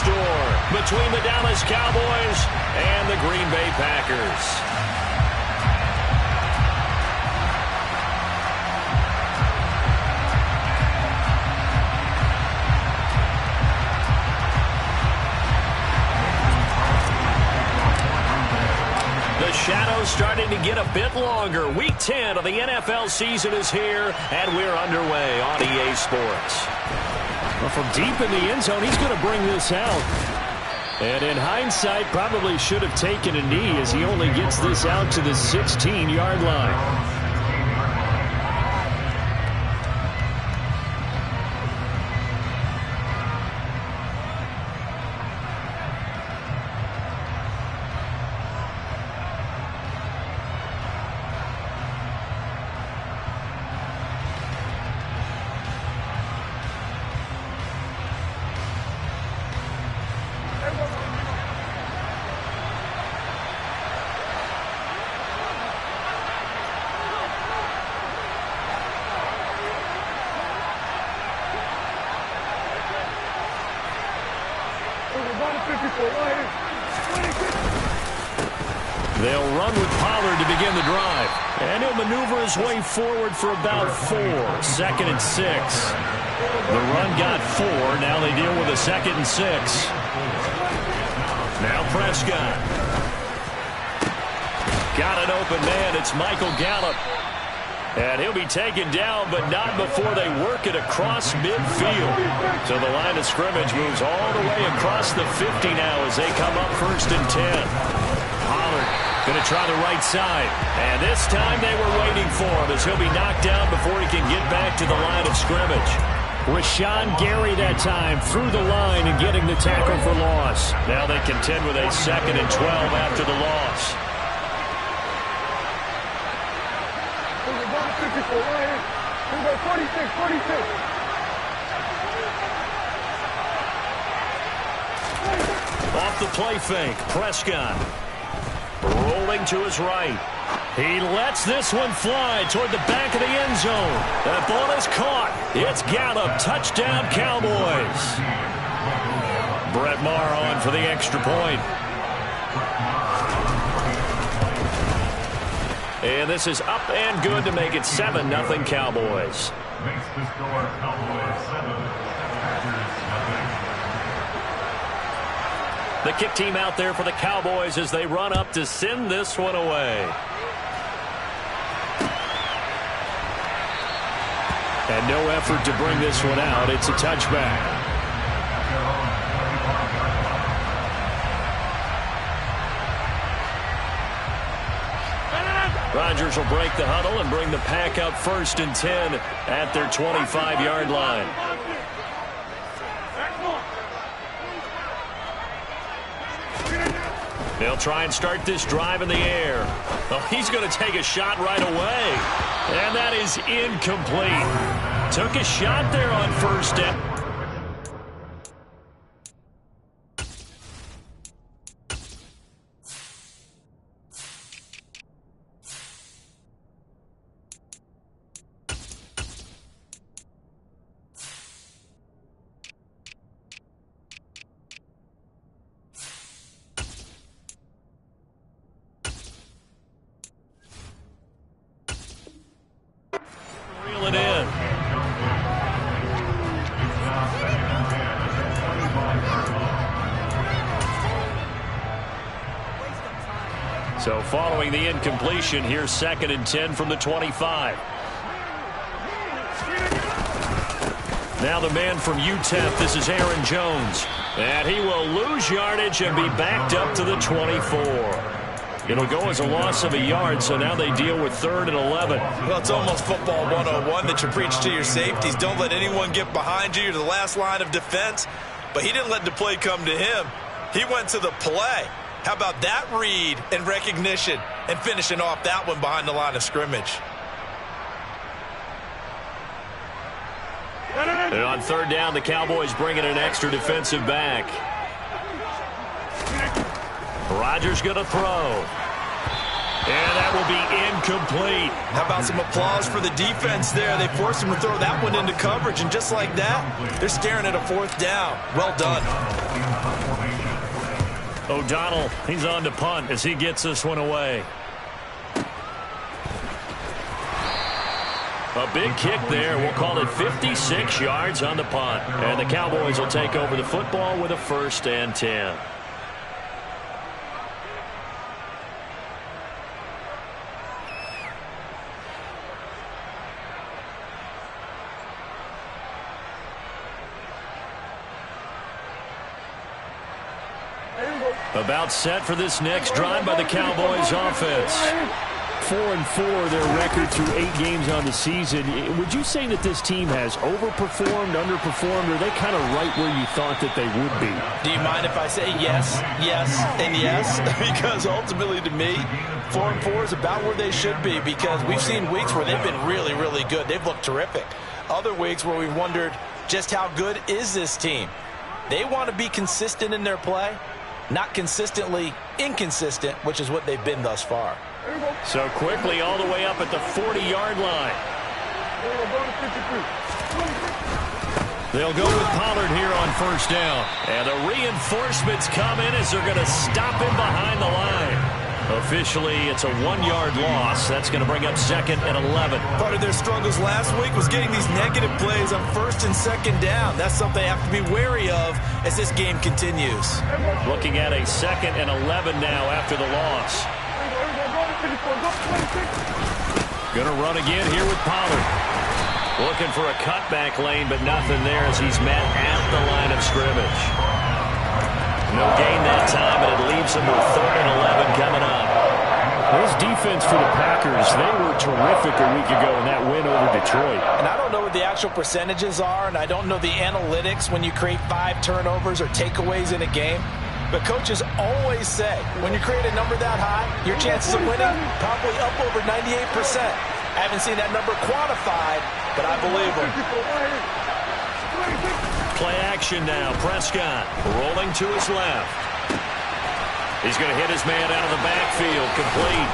store between the Dallas Cowboys and the Green Bay Packers. The shadow's starting to get a bit longer. Week 10 of the NFL season is here, and we're underway on EA Sports. Well, from deep in the end zone, he's going to bring this out. And in hindsight, probably should have taken a knee as he only gets this out to the 16-yard line. They'll run with Pollard to begin the drive. And he'll maneuver his way forward for about 4. 2nd and 6. The run got 4. Now they deal with a 2nd and 6. Now Prescott. Got an open man. It's Michael Gallup. And he'll be taken down, but not before they work it across midfield. So the line of scrimmage moves all the way across the 50 now as they come up 1st and 10. Pollard going to try the right side. And this time they were waiting for him as he'll be knocked down before he can get back to the line of scrimmage. Rashawn Gary that time through the line and getting the tackle for loss. Now they contend with a 2nd and 12 after the loss. Off the play fake, Prescott rolling to his right. He lets this one fly toward the back of the end zone. That ball is caught. It's Gallup. Touchdown, Cowboys. Brett Maher on for the extra point. And this is up and good to make it 7-0 Cowboys. Makes the score Cowboys 7. The kick team out there for the Cowboys as they run up to send this one away. And no effort to bring this one out. It's a touchback. Rodgers will break the huddle and bring the pack up 1st and 10 at their 25-yard line. They'll try and start this drive in the air. Oh, he's going to take a shot right away. And that is incomplete. Took a shot there on 1st down. So following the incompletion, here's 2nd and 10 from the 25. Now the man from UTEP, this is Aaron Jones. And he will lose yardage and be backed up to the 24. It'll go as a loss of a yard, so now they deal with 3rd and 11. Well, it's almost football 101 that you preach to your safeties. Don't let anyone get behind you. You're the last line of defense. But he didn't let the play come to him. He went to the play. How about that read and recognition and finishing off that one behind the line of scrimmage? And on 3rd down, the Cowboys bring in an extra defensive back. Rodgers going to throw. And that will be incomplete. How about some applause for the defense there? They forced him to throw that one into coverage, and just like that, they're staring at a 4th down. Well done. O'Donnell, he's on to punt as he gets this one away. A big kick there. We'll call it 56 yards on the punt. And the Cowboys will take over the football with a 1st and 10. About set for this next drive by the Cowboys offense. 4-4 their record through 8 games on the season. Would you say that this team has overperformed, underperformed, or are they kind of right where you thought that they would be? Do you mind if I say yes, yes, and yes? Because ultimately to me, 4-4 is about where they should be, because we've seen weeks where they've been really, really good. They've looked terrific. Other weeks where we've wondered just how good is this team. They want to be consistent in their play, not consistently inconsistent, which is what they've been thus far. So quickly all the way up at the 40-yard line. They'll go with Pollard here on 1st down. And the reinforcements come in as they're going to stop him behind the line. Officially, it's a 1-yard loss. That's going to bring up 2nd and 11. Part of their struggles last week was getting these negative plays on 1st and 2nd down. That's something they have to be wary of as this game continues. Looking at a 2nd and 11 now after the loss. Going to run again here with Pollard. Looking for a cutback lane, but nothing there as he's met at the line of scrimmage. No gain that time, and it leaves him with 3rd and 11 coming up. This defense for the Packers, they were terrific a week ago in that win over Detroit. And I don't know what the actual percentages are, and I don't know the analytics when you create 5 turnovers or takeaways in a game. But coaches always say, when you create a number that high, your chances of winning probably up over 98%. I haven't seen that number quantified, but I believe them. Play action now. Prescott rolling to his left. He's going to hit his man out of the backfield. Complete.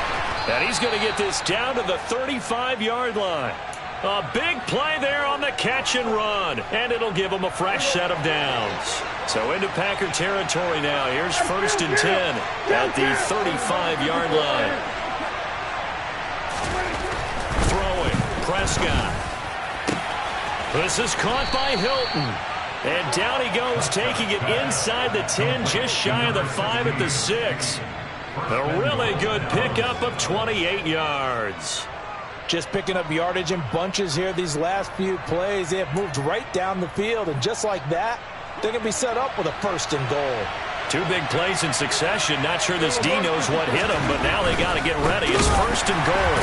And he's going to get this down to the 35-yard line. A big play there on the catch and run. And it'll give him a fresh set of downs. So into Packer territory now. Here's 1st and 10 at the 35-yard line. Throwing. Prescott. This is caught by Hilton. And down he goes, taking it inside the 10, just shy of the 5 at the 6. A really good pickup of 28 yards. Just picking up yardage in bunches here these last few plays. They have moved right down the field, and just like that, they're going to be set up with a 1st and goal. 2 big plays in succession. Not sure this D knows what hit him, but now they got to get ready. It's 1st and goal.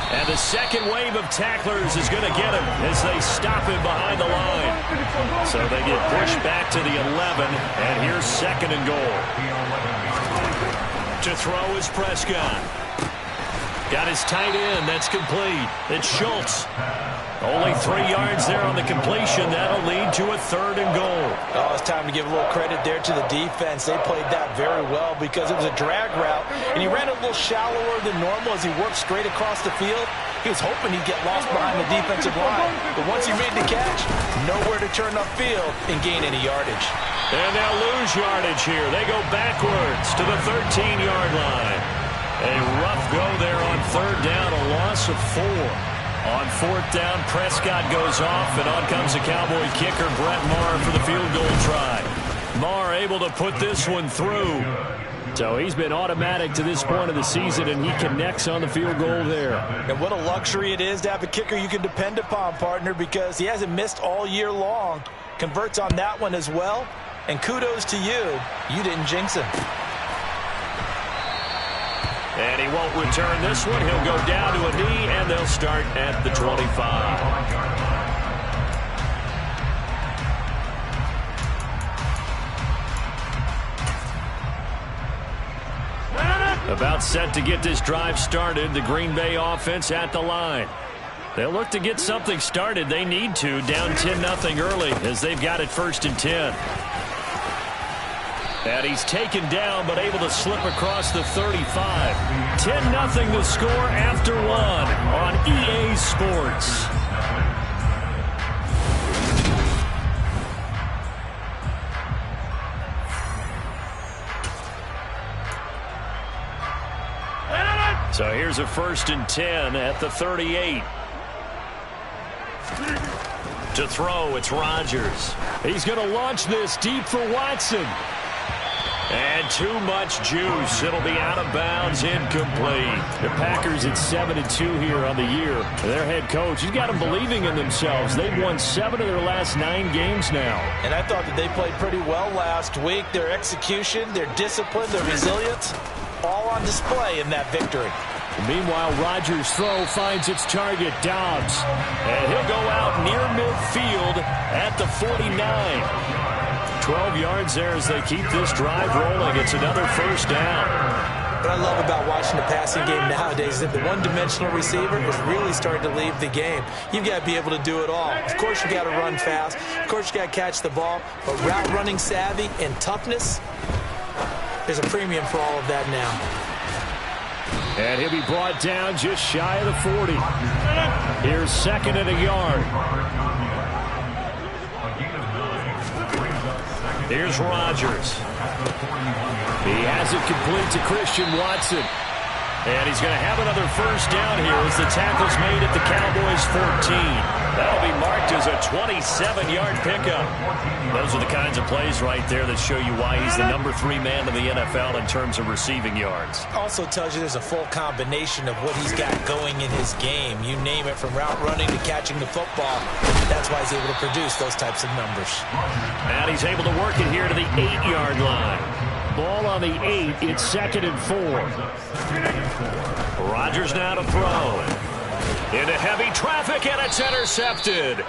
And the second wave of tacklers is going to get him as they stop him behind the line. So they get pushed back to the 11, and here's 2nd and goal. To throw is Prescott. Got his tight end. That's complete. It's Schultz. Only 3 yards there on the completion. That'll lead to a 3rd and goal. Oh, it's time to give a little credit there to the defense. They played that very well because it was a drag route, and he ran a little shallower than normal as he worked straight across the field. He was hoping he'd get lost behind the defensive line. But once he made the catch, nowhere to turn upfield and gain any yardage. And they'll lose yardage here. They go backwards to the 13-yard line. A rough go there on 3rd down, a loss of 4. On 4th down, Prescott goes off, and on comes the Cowboy kicker, Brett Maher, for the field goal try. Maher able to put this one through. So he's been automatic to this point of the season, and he connects on the field goal there. And what a luxury it is to have a kicker you can depend upon, partner, because he hasn't missed all year long. Converts on that one as well. And kudos to you. You didn't jinx him. And he won't return this one. He'll go down to a knee, and they'll start at the 25. About set to get this drive started. The Green Bay offense at the line. They'll look to get something started. They need to. Down 10-0 early as they've got it 1st and 10. And he's taken down, but able to slip across the 35. 10-0 the score after one on EA Sports. So here's a 1st and 10 at the 38. To throw, it's Rodgers. He's going to launch this deep for Watson. And too much juice. It'll be out of bounds, incomplete. The Packers at 7-2 here on the year. Their head coach, he's got them believing in themselves. They've won 7 of their last 9 games now. And I thought that they played pretty well last week. Their execution, their discipline, their resilience, all on display in that victory. Meanwhile, Rodgers' throw finds its target, Dobbs. And he'll go out near midfield at the 49. 12 yards there as they keep this drive rolling. It's another 1st down. What I love about watching the passing game nowadays is that the one-dimensional receiver is really starting to leave the game. You've got to be able to do it all. Of course, you got to run fast. Of course, you got to catch the ball. But route running savvy and toughness, there's a premium for all of that now. And he'll be brought down just shy of the 40. Here's 2nd and a yard. Here's Rodgers. He has it complete to Christian Watson. And he's going to have another 1st down here as the tackle's made at the Cowboys' 14. That'll be marked as a 27-yard pickup. Those are the kinds of plays right there that show you why he's the number 3 man in the NFL in terms of receiving yards. Also tells you there's a full combination of what he's got going in his game. You name it, from route running to catching the football. That's why he's able to produce those types of numbers. And he's able to work it here to the 8-yard line. Ball on the 8. It's 2nd and 4. Rodgers now to throw. Into heavy traffic, and it's intercepted.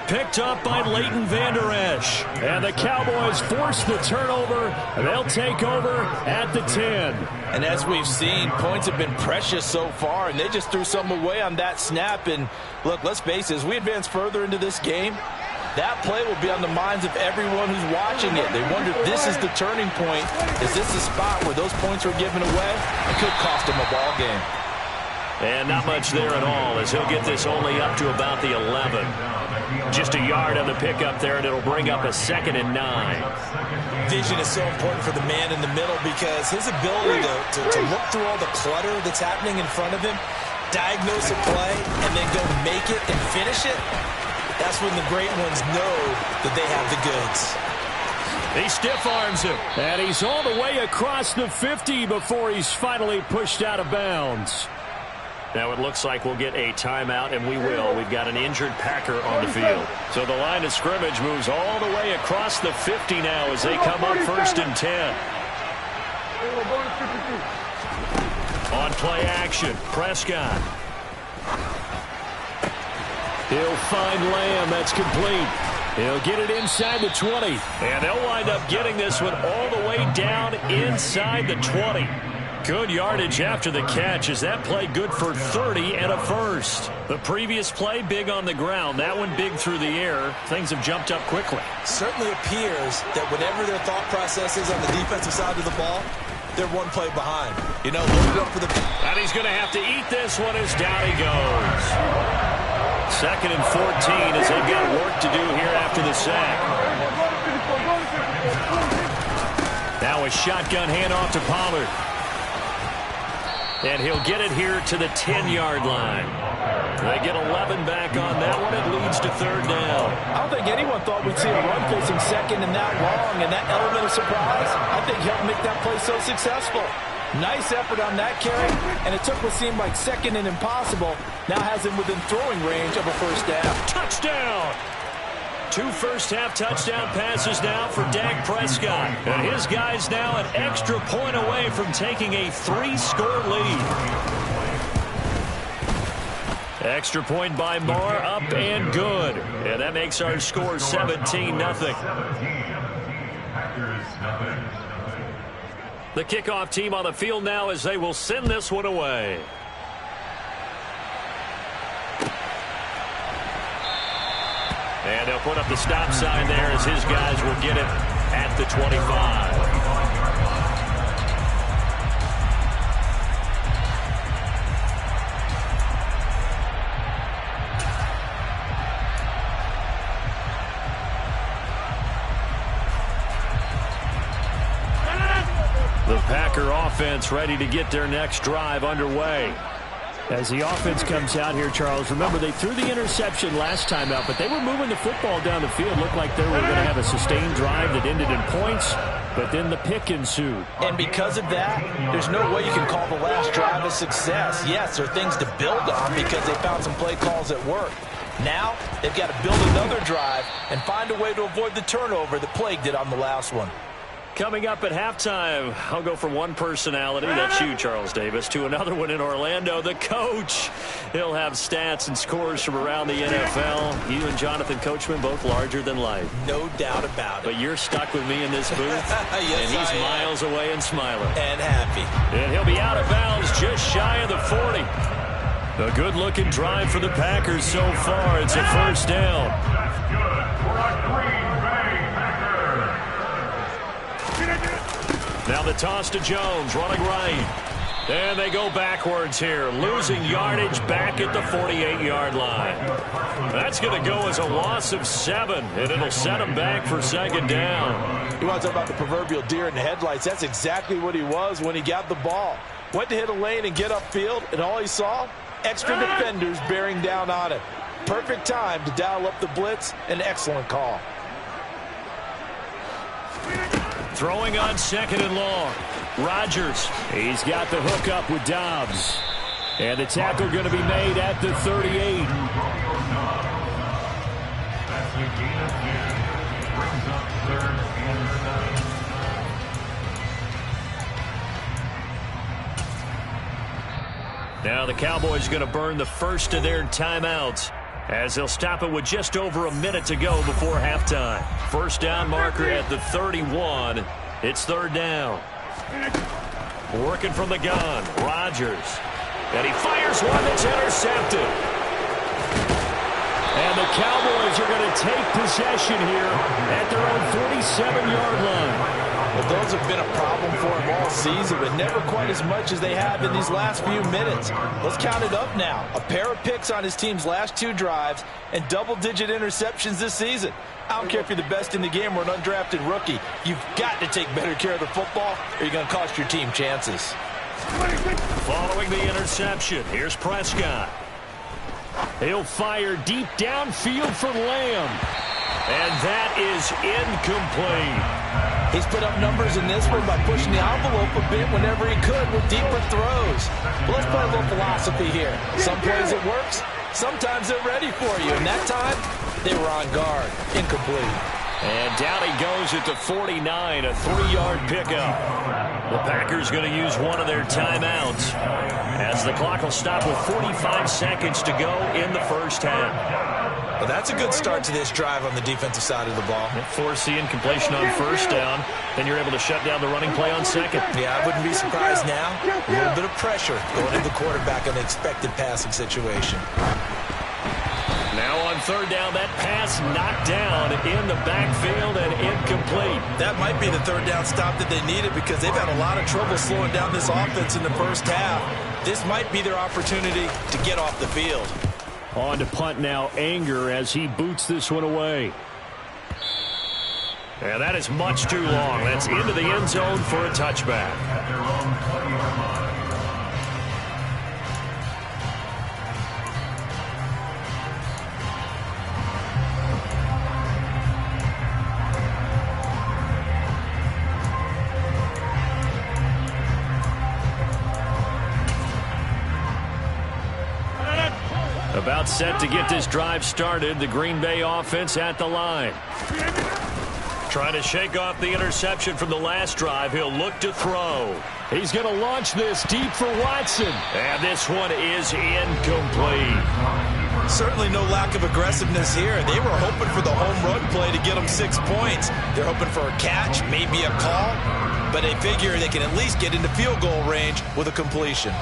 Picked up by Leighton Vander Esch. And the Cowboys force the turnover. They'll take over at the 10. And as we've seen, points have been precious so far, and they just threw some away on that snap. And look, let's face it, as we advance further into this game, that play will be on the minds of everyone who's watching it. They wonder if this is the turning point. Is this the spot where those points were given away? It could cost them a ball game. And not much there at all, as he'll get this only up to about the 11. Just a yard on the pickup there, and it'll bring up a 2nd and 9. Vision is so important for the man in the middle, because his ability to look through all the clutter that's happening in front of him, diagnose a play, and then go make it and finish it, that's when the great ones know that they have the goods. He stiff arms him. And he's all the way across the 50 before he's finally pushed out of bounds. Now it looks like we'll get a timeout, and we will. We've got an injured Packer on the field. So the line of scrimmage moves all the way across the 50 now as they come up 1st and 10. On play action, Prescott. He'll find Lamb. That's complete. He'll get it inside the 20. And they'll wind up getting this one all the way down inside the 20. Good yardage after the catch, as that play good for 30 and a 1st. The previous play big on the ground. That one big through the air. Things have jumped up quickly. Certainly appears that whatever their thought process is on the defensive side of the ball, they're one play behind. You know, loaded up for the... And he's going to have to eat this one as down he goes. 2nd and 14 as they've got work to do here after the sack. Now a shotgun handoff to Pollard. And he'll get it here to the 10-yard line. They get 11 back on that one. It leads to 3rd down. I don't think anyone thought we'd see a run facing 2nd and that long, and that element of surprise, I think, helped make that play so successful. Nice effort on that carry, and it took what seemed like 2nd and impossible. Now has him within throwing range of a 1st down. Touchdown! 2 first-half touchdown passes now for Dak Prescott. And his guys now an extra point away from taking a 3-score lead. Extra point by Moore, up and good. And that makes our score 17-0. The kickoff team on the field now as they will send this one away. And they'll put up the stop sign there as his guys will get it at the 25. The Packer offense ready to get their next drive underway. As the offense comes out here, Charles, remember they threw the interception last time out, but they were moving the football down the field. Looked like they were going to have a sustained drive that ended in points, but then the pick ensued. And because of that, there's no way you can call the last drive a success. Yes, there are things to build on because they found some play calls that work. Now, they've got to build another drive and find a way to avoid the turnover that plagued it on the last one. Coming up at halftime, I'll go from one personality, that's you, Charles Davis, to another one in Orlando, the coach. He'll have stats and scores from around the NFL. You and Jonathan Coachman, both larger than life. No doubt about it. But you're stuck with me in this booth, yes, and he's miles away and smiling. And happy. And he'll be out of bounds just shy of the 40. A good-looking drive for the Packers so far. It's a first down. That's good for a Green Bay Packer. Now the toss to Jones, running right. And they go backwards here, losing yardage back at the 48-yard line. That's going to go as a loss of 7, and it'll set him back for second down. You want to talk about the proverbial deer in the headlights? That's exactly what he was when he got the ball. Went to hit a lane and get upfield, and all he saw? Extra defenders bearing down on it. Perfect time to dial up the blitz. An excellent call. Throwing on second and long. Rodgers. He's got the hook up with Dobbs. And the tackle going to be made at the 38. That's a gain of 10. Brings up 3rd and 7. Now the Cowboys going to burn the first of their timeouts as they'll stop it with just over a minute to go before halftime. First down marker at the 31. It's 3rd down. Working from the gun, Rodgers. And he fires one that's intercepted. And the Cowboys are going to take possession here at their own 47-yard line. Well, those have been a problem for him all season, but never quite as much as they have in these last few minutes. Let's count it up now. A pair of picks on his team's last 2 drives and double-digit interceptions this season. I don't care if you're the best in the game or an undrafted rookie. You've got to take better care of the football or you're going to cost your team chances. Following the interception, here's Prescott. He'll fire deep downfield for Lamb. And that is incomplete. He's put up numbers in this one by pushing the envelope a bit whenever he could with deeper throws. But let's play a little philosophy here. Some plays it works, sometimes they're ready for you. And that time, they were on guard. Incomplete. And down he goes at the 49, a 3-yard pickup. The Packers going to use one of their timeouts as the clock will stop with 45 seconds to go in the first half. Well, that's a good start to this drive on the defensive side of the ball. Force the incompletion on first down. Then you're able to shut down the running play on second. Yeah, I wouldn't be surprised now. A little bit of pressure going to the quarterback on the expected passing situation. Now on 3rd down, that pass knocked down in the backfield and incomplete. That might be the 3rd down stop that they needed because they've had a lot of trouble slowing down this offense in the first half. This might be their opportunity to get off the field. On to punt now, Anger, as he boots this one away. And that is much too long. That's into the end zone for a touchback. About set to get this drive started. The Green Bay offense at the line. Trying to shake off the interception from the last drive. He'll look to throw. He's going to launch this deep for Watson. And this one is incomplete. Certainly no lack of aggressiveness here. They were hoping for the home run play to get them 6 points. They're hoping for a catch, maybe a call. But they figure they can at least get into field goal range with a completion.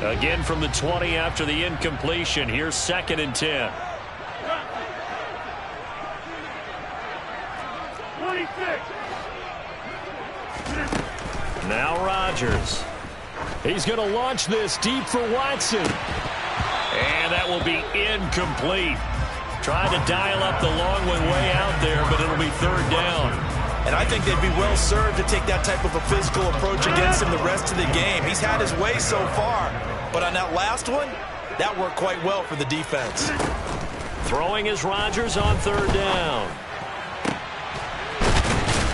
Again from the 20 after the incompletion. Here's 2nd and 10. 26. Now Rodgers. He's going to launch this deep for Watson. And that will be incomplete. Tried to dial up the long way out there, but it'll be third down. And I think they'd be well served to take that type of a physical approach against him the rest of the game. He's had his way so far, but on that last one, that worked quite well for the defense. Throwing is Rodgers on third down.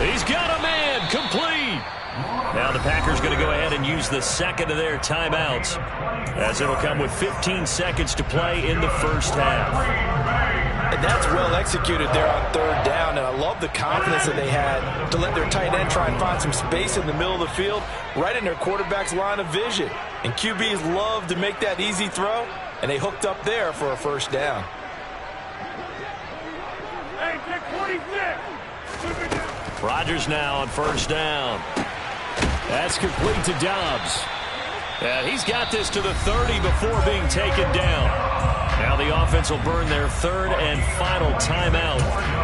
He's got a man, complete. Now the Packers going to go ahead and use the second of their timeouts, as it'll come with 15 seconds to play in the first half. And that's well executed there on third down, and I love the confidence that they had to let their tight end try and find some space in the middle of the field, right in their quarterback's line of vision. And QBs love to make that easy throw, and they hooked up there for a first down. Hey, take 46. Rodgers now on first down. That's complete to Dobbs. And he's got this to the 30 before being taken down. Now the offense will burn their third and final timeout.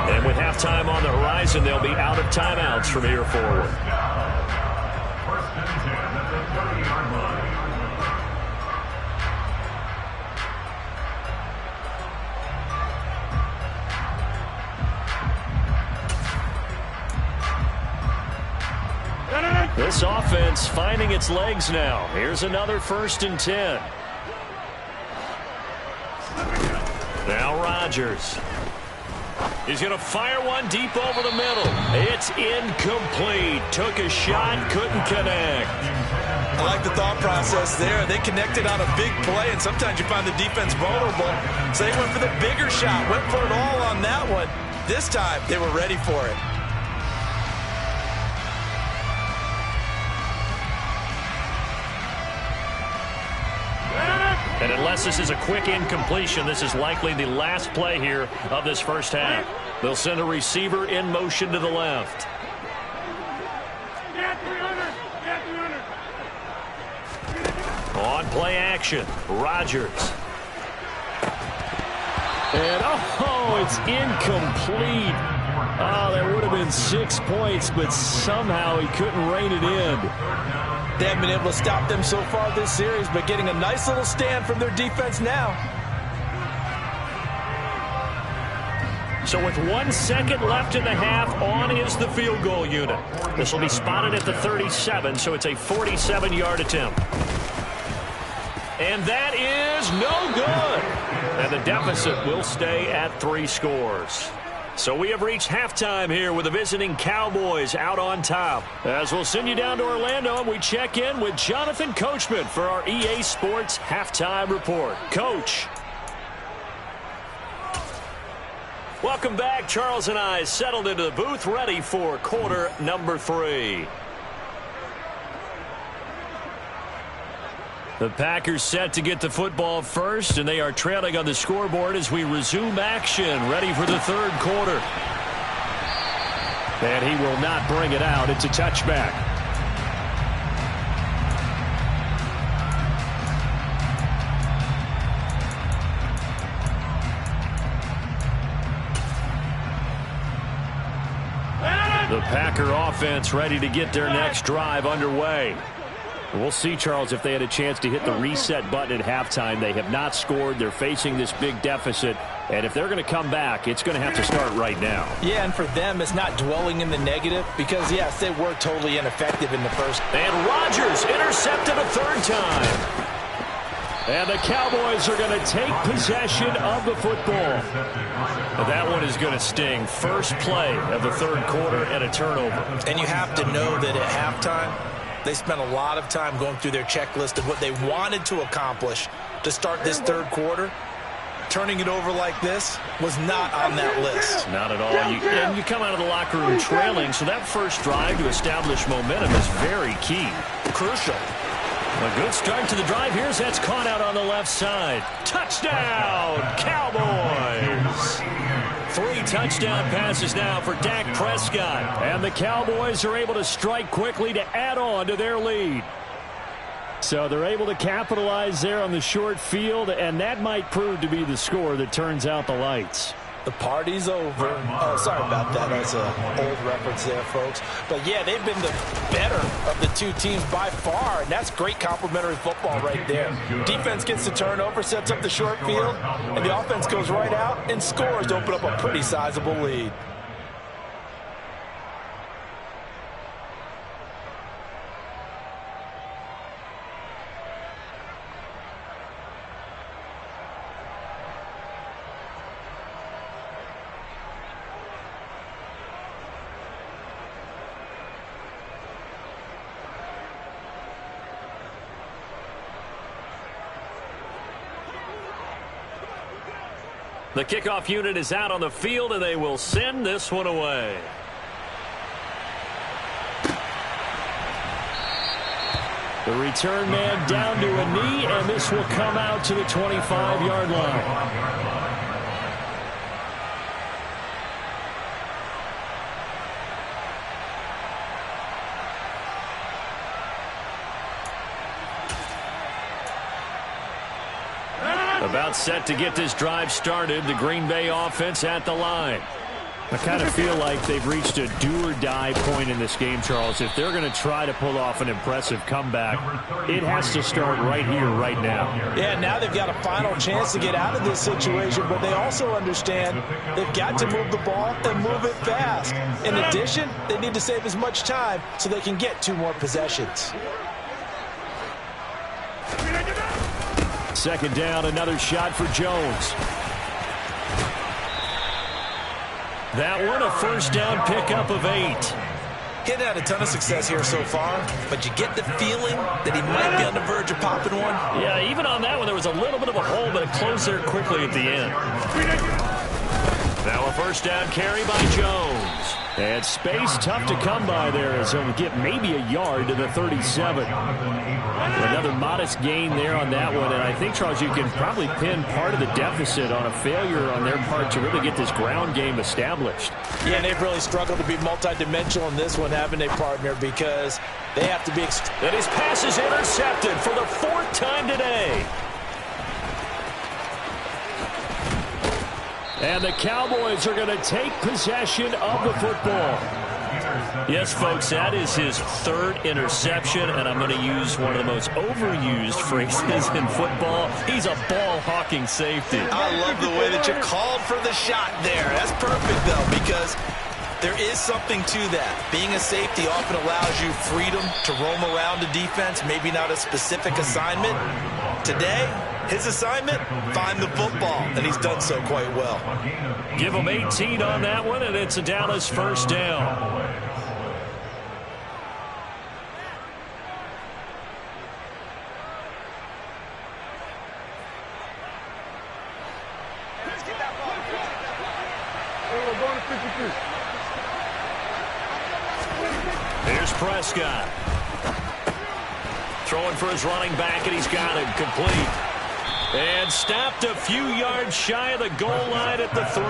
And with halftime on the horizon, they'll be out of timeouts from here forward. First and 10 at the 30-yard line. This offense finding its legs now. Here's another first and 10. Now Rodgers. He's going to fire one deep over the middle. It's incomplete. Took a shot, couldn't connect. I like the thought process there. They connected on a big play, and sometimes you find the defense vulnerable. So they went for the bigger shot, went for it all on that one. This time, they were ready for it. And unless this is a quick incompletion, this is likely the last play here of this first half. They'll send a receiver in motion to the left. On play action, Rodgers. And it's incomplete. Oh, that would have been 6 points, but somehow he couldn't rein it in. They haven't been able to stop them so far this series, but getting a nice little stand from their defense now. So with 1 second left in the half, on is the field goal unit. This will be spotted at the 37, so it's a 47-yard attempt. And that is no good. And the deficit will stay at 3 scores. So we have reached halftime here with the visiting Cowboys out on top. As we'll send you down to Orlando, and we check in with Jonathan Coachman for our EA Sports Halftime Report. Coach. Welcome back. Charles and I settled into the booth, ready for quarter number 3. The Packers set to get the football first, and they are trailing on the scoreboard as we resume action, ready for the third quarter. And he will not bring it out. It's a touchback. The Packer offense ready to get their next drive underway. We'll see, Charles, if they had a chance to hit the reset button at halftime. They have not scored. They're facing this big deficit. And if they're going to come back, it's going to have to start right now. Yeah, and for them, it's not dwelling in the negative because, yes, they were totally ineffective in the first. And Rodgers intercepted a third time. And the Cowboys are going to take possession of the football. That one is going to sting. First play of the third quarter and a turnover. And you have to know that at halftime, they spent a lot of time going through their checklist of what they wanted to accomplish to start this third quarter. Turning it over like this was not on that list. Not at all. And you come out of the locker room trailing, so that first drive to establish momentum is very key. Crucial. A good start to the drive. Here's that's caught out on the left side. Touchdown, Cowboys! 3 touchdown passes now for Dak Prescott. And the Cowboys are able to strike quickly to add on to their lead. So they're able to capitalize there on the short field, and that might prove to be the score that turns out the lights. The party's over. Oh, sorry about that. That's an old reference there, folks. But, yeah, they've been the better of the two teams by far, and that's great complementary football right there. Defense gets the turnover, sets up the short field, and the offense goes right out and scores to open up a pretty sizable lead. The kickoff unit is out on the field, and they will send this one away. The return man down to a knee, and this will come out to the 25-yard line. About set to get this drive started. The Green Bay offense at the line. I kind of feel like they've reached a do-or-die point in this game, Charles. If they're going to try to pull off an impressive comeback, it has to start right here, right now. Yeah, now they've got a final chance to get out of this situation, but they also understand they've got to move the ball and move it fast. In addition, they need to save as much time so they can get 2 more possessions. Second down, another shot for Jones. That one, a first down pickup of 8. He hadn't had a ton of success here so far, but you get the feeling that he might be on the verge of popping one. Yeah, even on that one, there was a little bit of a hole, but it closed there quickly at the end. Now a first down carry by Jones. And space tough to come by there as he'll get maybe a yard to the 37. Another modest gain there on that one, and I think, Charles, you can probably pin part of the deficit on a failure on their part to really get this ground game established. Yeah, and they've really struggled to be multidimensional in this one, haven't they, partner, because they have to be... And his pass is intercepted for the 4th time today. And the Cowboys are going to take possession of the football. Yes, folks, that is his 3rd interception, and I'm going to use one of the most overused phrases in football. He's a ball-hawking safety. I love the way that you called for the shot there. That's perfect, though, because there is something to that. Being a safety often allows you freedom to roam around the defense, maybe not a specific assignment. Today, his assignment, find the football, and he's done so quite well. Give him 18 on that one, and it's a Dallas first down. Here's Prescott. Throwing for his running back, and he's got it complete. And stopped a few yards shy of the goal line at the 3.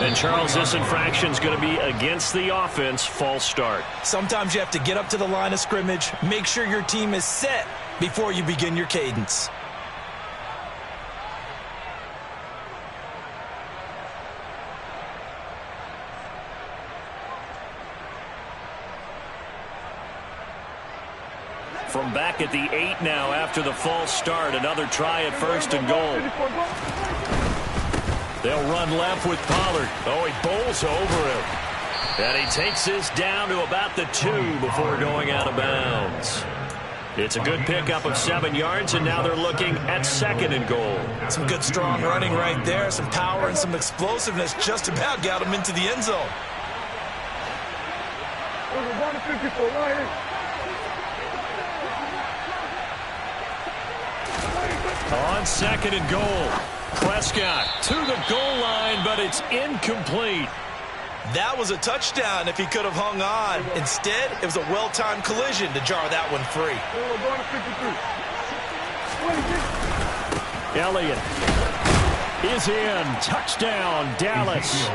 And Charles, this infraction's going to be against the offense. False start. Sometimes you have to get up to the line of scrimmage, make sure your team is set before you begin your cadence. From back at the 8 now after the false start. Another try at 1st and goal. They'll run left with Pollard. Oh, he bowls over him. And he takes this down to about the 2 before going out of bounds. It's a good pickup of 7 yards, and now they're looking at 2nd and goal. Some good, strong running right there. Some power and some explosiveness just about got him into the end zone. On 2nd and goal, Prescott to the goal line, but it's incomplete. That was a touchdown if he could have hung on. Instead, it was a well-timed collision to jar that one free. Elliott is in. Touchdown, Dallas.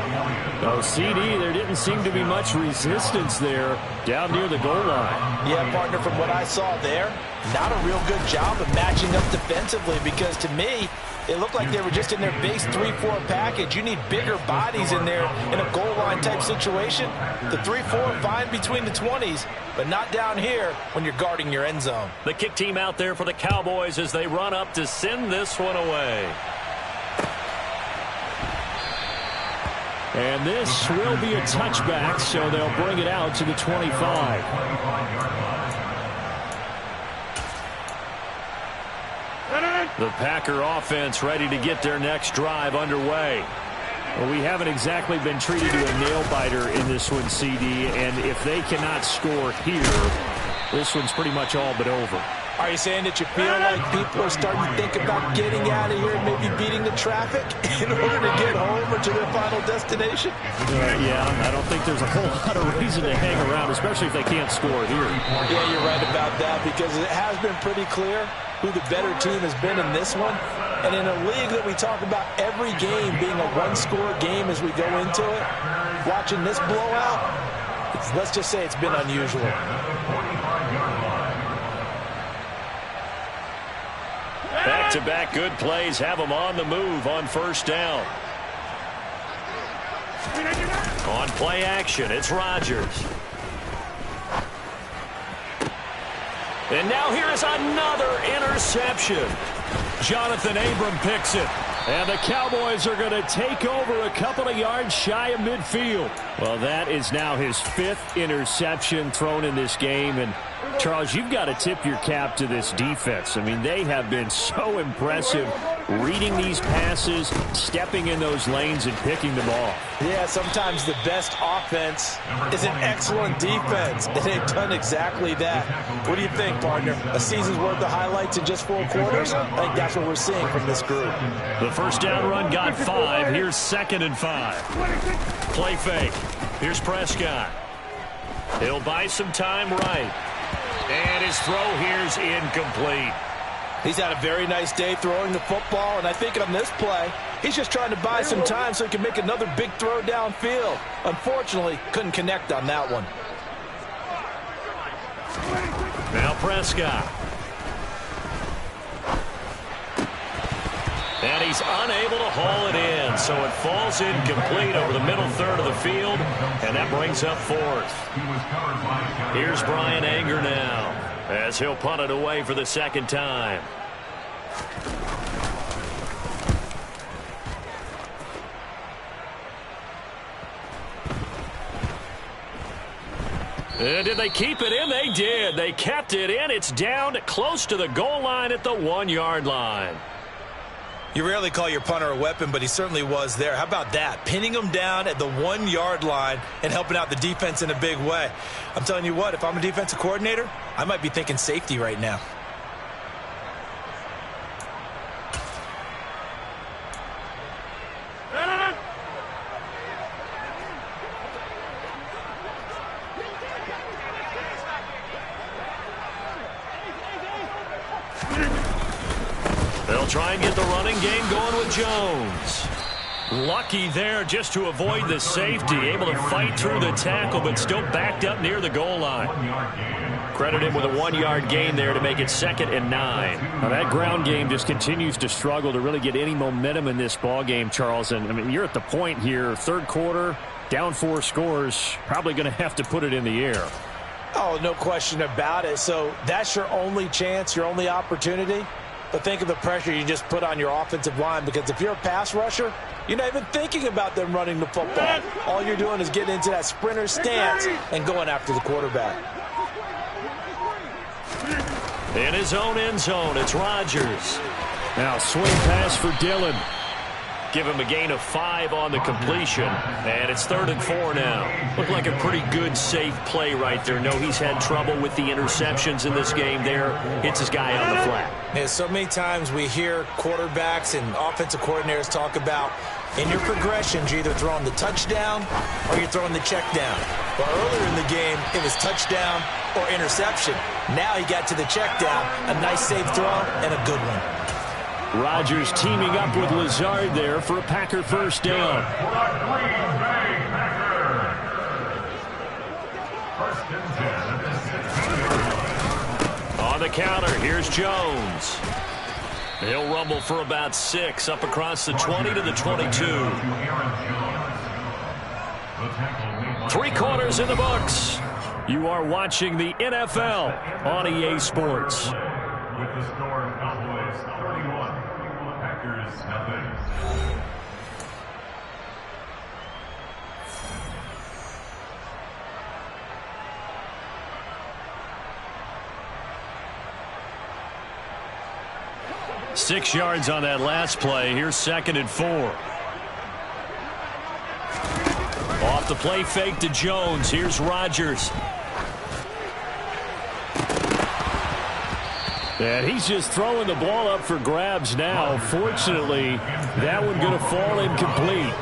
Oh, CD, there didn't seem to be much resistance there down near the goal line. Yeah, partner, from what I saw there, not a real good job of matching up defensively, because to me, it looked like they were just in their base 3-4 package. You need bigger bodies in there in a goal line type situation. The 3-4 fine between the 20s, but not down here when you're guarding your end zone. The kick team out there for the Cowboys as they run up to send this one away. And this will be a touchback, so they'll bring it out to the 25. The Packer offense ready to get their next drive underway. Well, we haven't exactly been treated to a nail-biter in this one, CD, and if they cannot score here, this one's pretty much all but over. Are you saying that you feel like people are starting to think about getting out of here and maybe beating the traffic in order to get home or to their final destination? Yeah, I don't think there's a whole lot of reason to hang around, especially if they can't score here. Yeah, you're right about that, because it has been pretty clear who the better team has been in this one. And in a league that we talk about every game being a one-score game as we go into it, watching this blowout, let's just say it's been unusual. Back-to-back good plays have them on the move on first down. On play action, it's Rodgers. And now here is another interception. Jonathan Abram picks it. And the Cowboys are going to take over a couple of yards shy of midfield. Well, that is now his 5th interception thrown in this game. And, Charles, you've got to tip your cap to this defense. I mean, they have been so impressive reading these passes, stepping in those lanes, and picking them off. Yeah, sometimes the best offense is an excellent defense, and they've done exactly that. What do you think, partner? A season's worth of highlights in just 4 quarters? I think that's what we're seeing from this group. The first down run got 5. Here's 2nd and 5. Play fake. Here's Prescott. He'll buy some time right. And his throw here's incomplete. He's had a very nice day throwing the football, and I think on this play, he's just trying to buy some time so he can make another big throw downfield. Unfortunately, couldn't connect on that one. Now Prescott. And he's unable to haul it in, so it falls incomplete over the middle third of the field, and that brings up 4th. Here's Brian Anger now, as he'll punt it away for the 2nd time. And did they keep it in? They did. They kept it in. It's down close to the goal line at the 1-yard line. You rarely call your punter a weapon, but he certainly was there. How about that? Pinning him down at the 1-yard line and helping out the defense in a big way. I'm telling you what, if I'm a defensive coordinator, I might be thinking safety right now. They'll try and get the running game going with Jones. Lucky there just to avoid the safety. Able to fight through the tackle, but still backed up near the goal line. Credit him with a 1-yard gain there to make it 2nd and 9. Now that ground game just continues to struggle to really get any momentum in this ball game, Charles. And I mean, you're at the point here, 3rd quarter, down 4 scores, probably going to have to put it in the air. Oh, no question about it. So that's your only chance, your only opportunity. But think of the pressure you just put on your offensive line, because if you're a pass rusher, you're not even thinking about them running the football. All you're doing is getting into that sprinter stance and going after the quarterback. In his own end zone, it's Rodgers. Now swing pass for Dillon. Give him a gain of 5 on the completion. And it's 3rd and 4 now. Looked like a pretty good, safe play right there. No, he's had trouble with the interceptions in this game there. Hits his guy on the flat. Yeah, so many times we hear quarterbacks and offensive coordinators talk about in your progressions, you're either throwing the touchdown or you're throwing the check down. But earlier in the game, it was touchdown or interception. Now he got to the check down, a nice safe throw, and a good one. Rodgers teaming up with Lazard there for a Packer first down. On the counter, here's Jones. He'll rumble for about 6 up across the 20 to the 22. 3 quarters in the books. You are watching the NFL on EA Sports. With the score, Cowboys 31, Packers nothing. Six yards on that last play. Here's 2nd and 4. Off the play fake to Jones. Here's Rodgers. And he's just throwing the ball up for grabs now. Fortunately, that one going to fall incomplete.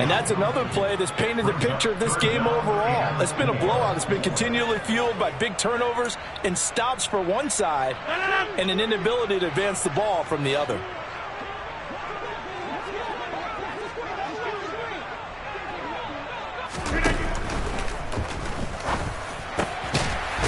And that's another play that's painted the picture of this game overall. It's been a blowout. It's been continually fueled by big turnovers and stops for one side and an inability to advance the ball from the other.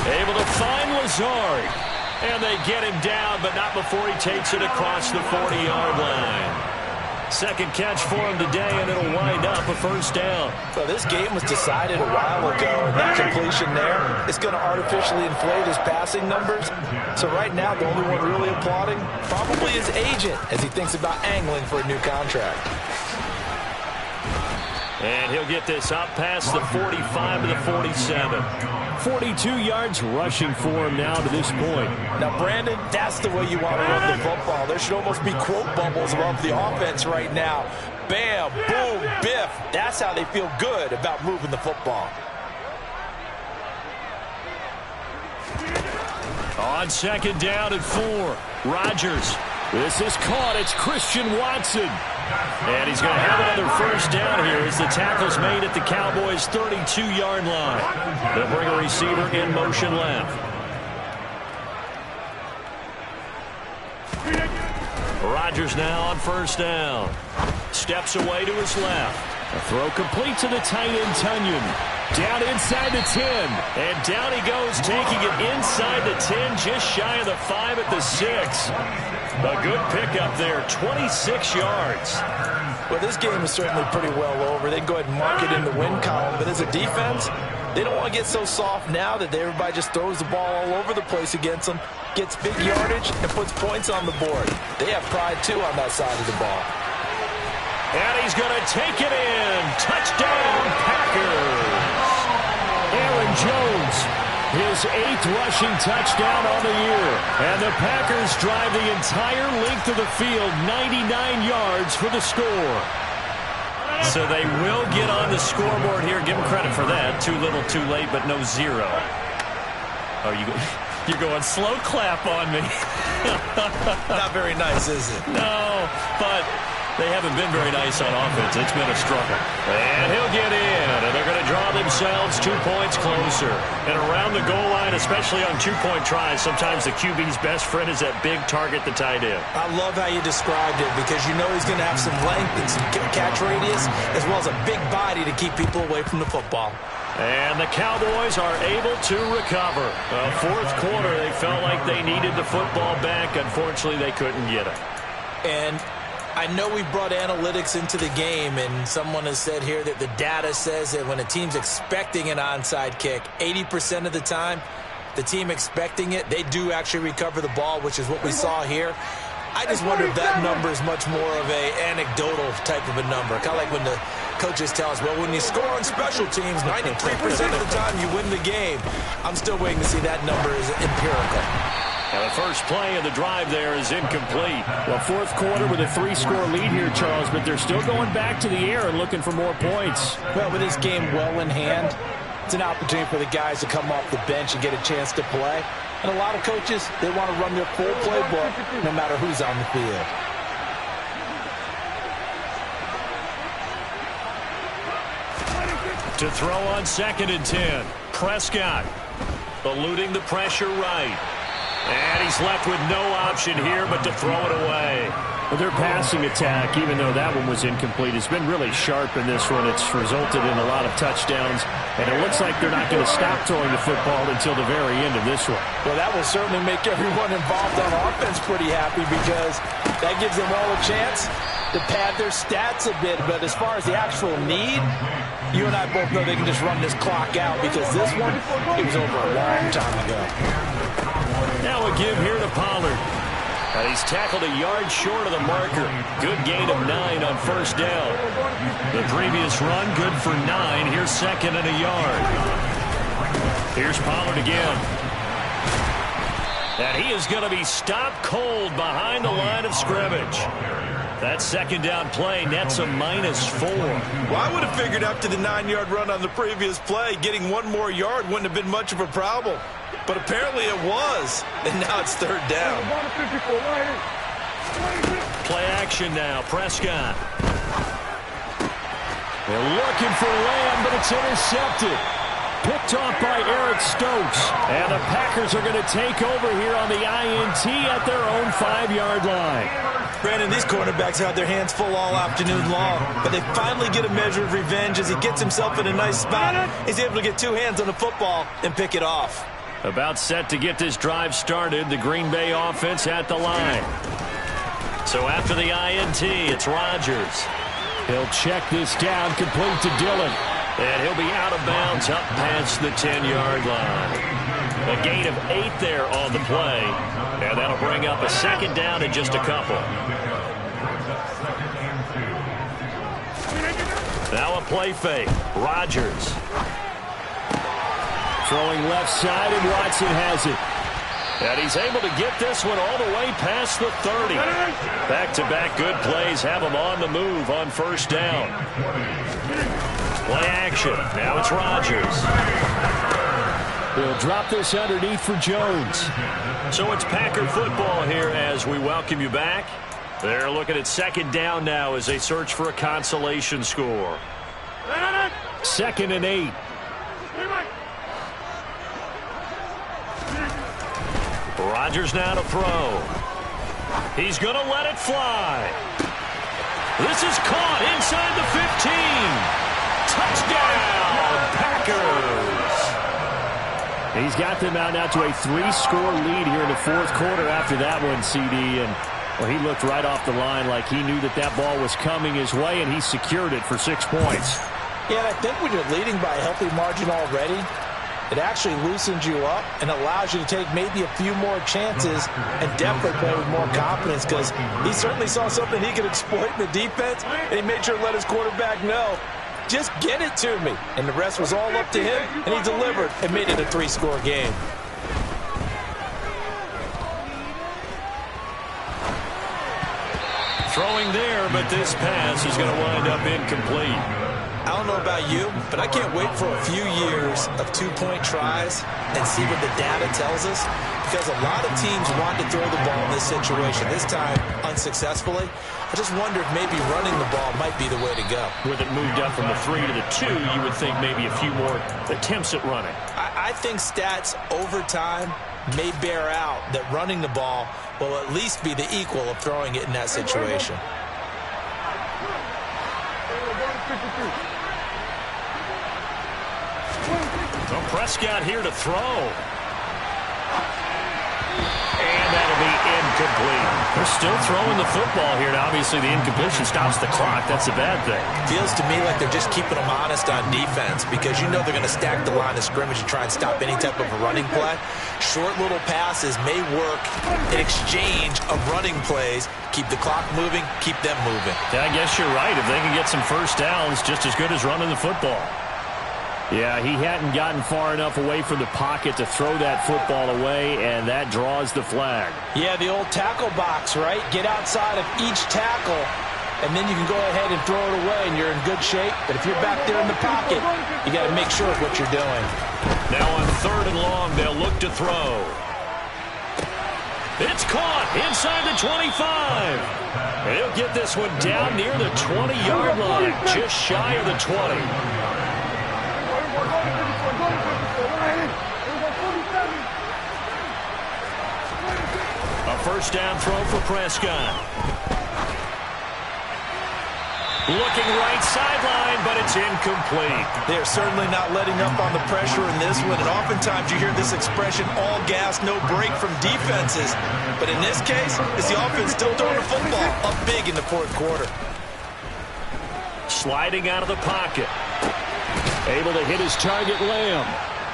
Able to find Lazard. And they get him down, but not before he takes it across the 40-yard line. Second catch for him today, and it'll wind up a first down. So this game was decided a while ago, and that completion there is going to artificially inflate his passing numbers. So right now, the only one really applauding probably his agent as he thinks about angling for a new contract. And he'll get this up past the 45 to the 47. 42 yards rushing for him now to this point. Now, Brandon, that's the way you want to run the football. There should almost be quote bubbles above the offense right now. Bam, boom, biff. That's how they feel good about moving the football. On 2nd down and 4, Rodgers. This is caught. It's Christian Watson. And he's going to have another first down here as the tackle's made at the Cowboys' 32-yard line. They'll bring a receiver in motion left. Rodgers now on first down. Steps away to his left. A throw complete to the tight end, Tunyon. Down inside the 10. And down he goes, taking it inside the 10, just shy of the 5 at the 6. A good pickup there, 26 yards. Well, this game is certainly pretty well over. They can go ahead and mark it in the win column. But as a defense, they don't want to get so soft now that everybody just throws the ball all over the place against them, gets big yardage, and puts points on the board. They have pride, too, on that side of the ball. And he's going to take it in. Touchdown, Packers. Aaron Jones, his 8th rushing touchdown on the year. And the Packers drive the entire length of the field, 99 yards for the score. So they will get on the scoreboard here. Give them credit for that. Too little, too late, but no 0. Oh, you're going slow clap on me. Not very nice, is it? No, but they haven't been very nice on offense. It's been a struggle. And he'll get in, and they're going to draw themselves 2 points closer. And around the goal line, especially on 2-point tries, sometimes the QB's best friend is that big target, the tight end. I love how you described it because you know he's going to have some length and some catch radius as well as a big body to keep people away from the football. And the Cowboys are able to recover. Fourth quarter, they felt like they needed the football back. Unfortunately, they couldn't get it. And I know we brought analytics into the game, and someone has said here that the data says that when a team's expecting an onside kick, 80% of the time, the team expecting it, they do actually recover the ball, which is what we saw here. I just wonder if that number is much more of a anecdotal type of a number. Kind of like when the coaches tell us, well, when you score on special teams, 93% of the time you win the game. I'm still waiting to see that number is empirical. And the first play of the drive there is incomplete. Well, fourth quarter with a 3-score lead here, Charles, but they're still going back to the air and looking for more points. Well, with this game well in hand, it's an opportunity for the guys to come off the bench and get a chance to play. And a lot of coaches, they want to run their full playbook no matter who's on the field. To throw on 2nd and 10. Prescott eluding the pressure right. And he's left with no option here but to throw it away. Well, their passing attack, even though that one was incomplete, has been really sharp in this one. It's resulted in a lot of touchdowns, and it looks like they're not going to stop throwing the football until the very end of this one. Well, that will certainly make everyone involved on offense pretty happy because that gives them all a chance to pad their stats a bit. But as far as the actual need, you and I both know they can just run this clock out because this one, it was over a long time ago. Now a give here to Pollard. And he's tackled a yard short of the marker. Good gain of 9 on first down. The previous run, good for 9. Here's second and a yard. Here's Pollard again. And he is going to be stopped cold behind the line of scrimmage. That second down play nets a -4. Well, I would have figured after the 9-yard run on the previous play, getting one more yard wouldn't have been much of a problem. But apparently it was, and now it's third down. Play action now, Prescott. They're looking for Lamb, but it's intercepted. Picked off by Eric Stokes. And the Packers are going to take over here on the INT at their own 5-yard line. Brandon, these cornerbacks had their hands full all afternoon long, but they finally get a measure of revenge as he gets himself in a nice spot. He's able to get 2 hands on the football and pick it off. About set to get this drive started, the Green Bay offense at the line. So after the INT, it's Rodgers. He'll check this down, complete to Dillon. And he'll be out of bounds up past the 10-yard line. A gain of 8 there on the play. And that'll bring up a second down in just a couple. Now a play fake. Rodgers. Throwing left side, and Watson has it. And he's able to get this one all the way past the 30. Back-to-back good plays have him on the move on first down. Play action. Now it's Rodgers. He'll drop this underneath for Jones. So it's Packer football here as we welcome you back. They're looking at second down now as they search for a consolation score. 2nd and 8. Rodgers now to throw. He's going to let it fly. This is caught inside the 15. Touchdown, Packers. He's got them out now to a 3-score lead here in the 4th quarter after that one, CD. And well, he looked right off the line like he knew that that ball was coming his way, and he secured it for 6 points. Yeah, and I think when you're leading by a healthy margin already, it actually loosens you up and allows you to take maybe a few more chances and definitely play with more confidence because he certainly saw something he could exploit in the defense, and he made sure to let his quarterback know, just get it to me. And the rest was all up to him, and he delivered and made it a 3-score game. Throwing there, but this pass is going to wind up incomplete. I don't know about you, but I can't wait for a few years of 2-point tries and see what the data tells us, because a lot of teams want to throw the ball in this situation, this time unsuccessfully. I just wonder if maybe running the ball might be the way to go. With it moved up from the 3 to the 2, you would think maybe a few more attempts at running. I think stats over time may bear out that running the ball will at least be the equal of throwing it in that situation. So Prescott here to throw. And that'll be incomplete. They're still throwing the football here. Now, obviously, the incompletion stops the clock. That's a bad thing. Feels to me like they're just keeping them honest on defense because you know they're going to stack the line of scrimmage and try and stop any type of a running play. Short little passes may work in exchange of running plays. Keep the clock moving, keep them moving. Yeah, I guess you're right. If they can get some first downs, just as good as running the football. Yeah, he hadn't gotten far enough away from the pocket to throw that football away, and that draws the flag. Yeah, the old tackle box, right? Get outside of each tackle, and then you can go ahead and throw it away, and you're in good shape. But if you're back there in the pocket, you got to make sure of what you're doing. Now on 3rd and long, they'll look to throw. It's caught inside the 25. And he'll get this one down near the 20-yard line, just shy of the 20. first down throw for Prescott. Looking right sideline, but it's incomplete. They're certainly not letting up on the pressure in this one, and oftentimes you hear this expression, all gas, no break from defenses. But in this case, it's the offense still throwing the football up big in the fourth quarter. Sliding out of the pocket. Able to hit his target, Lamb.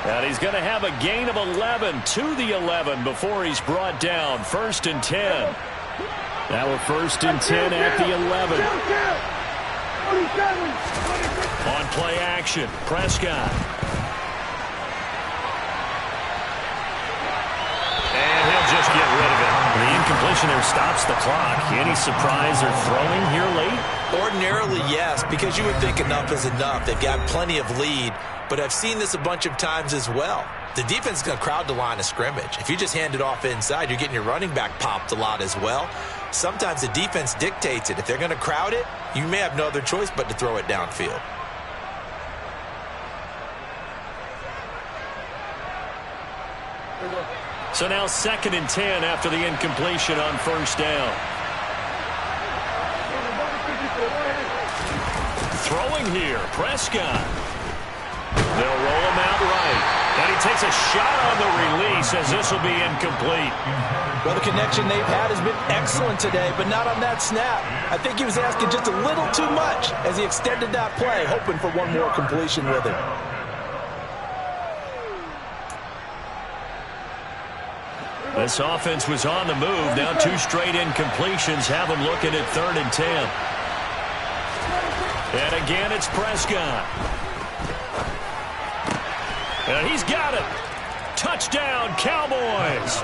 And he's going to have a gain of 11 to the 11 before he's brought down. 1st and 10. Now a 1st and 10 at the 11. On play action, Prescott. And he'll just get rid of it. The incompletion there stops the clock. Any surprise or throwing here late? Ordinarily, yes, because you would think enough is enough. They've got plenty of lead, but I've seen this a bunch of times as well. The defense is going to crowd the line of scrimmage. If you just hand it off inside, you're getting your running back popped a lot as well. Sometimes the defense dictates it. If they're going to crowd it, you may have no other choice but to throw it downfield. So now 2nd and 10 after the incompletion on 1st down. Throwing here, Prescott. They'll roll him out right. And he takes a shot on the release as this will be incomplete. Well, the connection they've had has been excellent today, but not on that snap. I think he was asking just a little too much as he extended that play, hoping for one more completion with it. This offense was on the move. Now 2 straight incompletions have them looking at 3rd and 10. And again, it's Prescott. And he's got it. Touchdown, Cowboys.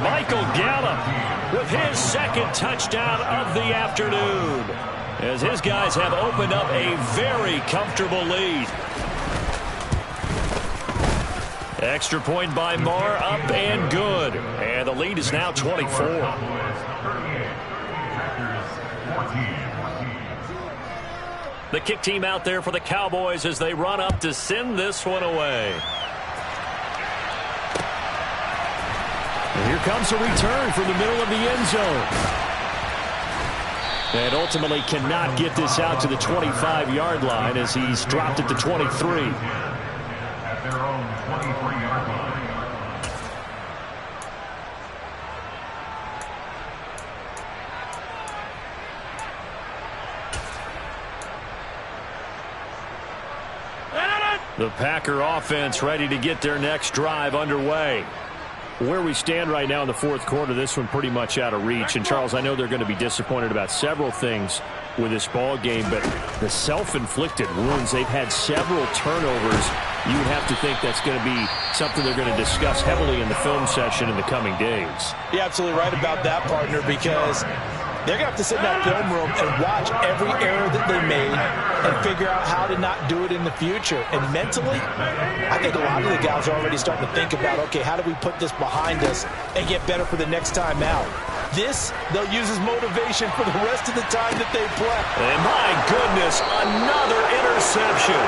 Michael Gallup with his 2nd touchdown of the afternoon, as his guys have opened up a very comfortable lead. Extra point by Marr, up and good. And the lead is now 24. The kick team out there for the Cowboys as they run up to send this one away. And here comes a return from the middle of the end zone. And ultimately cannot get this out to the 25-yard line as he's dropped it to 23. At their own 23-yard line. The Packer offense ready to get their next drive underway. Where we stand right now in the fourth quarter, this one pretty much out of reach. And, Charles, I know they're going to be disappointed about several things with this ball game, but the self-inflicted wounds, they've had several turnovers. You would have to think that's going to be something they're going to discuss heavily in the film session in the coming days. You're absolutely right about that, partner, because they're going to have to sit in that film room and watch every error that they made and figure out how to not do it in the future. And mentally, I think a lot of the guys are already starting to think about, okay, how do we put this behind us and get better for the next time out? This, they'll use as motivation for the rest of the time that they play. And my goodness, another interception.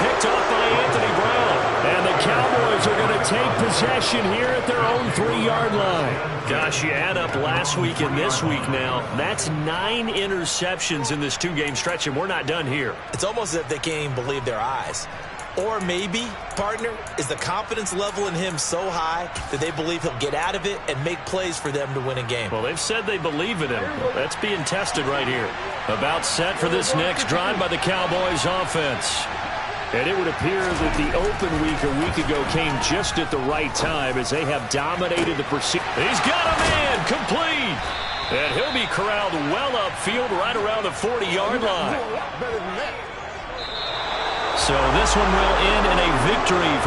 Picked off by Anthony Brown. And the Cowboys are going to take possession here at their own 3-yard line. Gosh, you add up last week and this week now. That's 9 interceptions in this 2-game stretch, and we're not done here. It's almost as if they can't even believe their eyes. Or maybe, partner, is the confidence level in him so high that they believe he'll get out of it and make plays for them to win a game. Well, they've said they believe in him. That's being tested right here. About set for this next drive by the Cowboys offense. And it would appear that the open week a week ago came just at the right time as they have dominated the pursuit. He's got a man complete. And he'll be corralled well upfield right around the 40-yard line. So this one will end in a victory for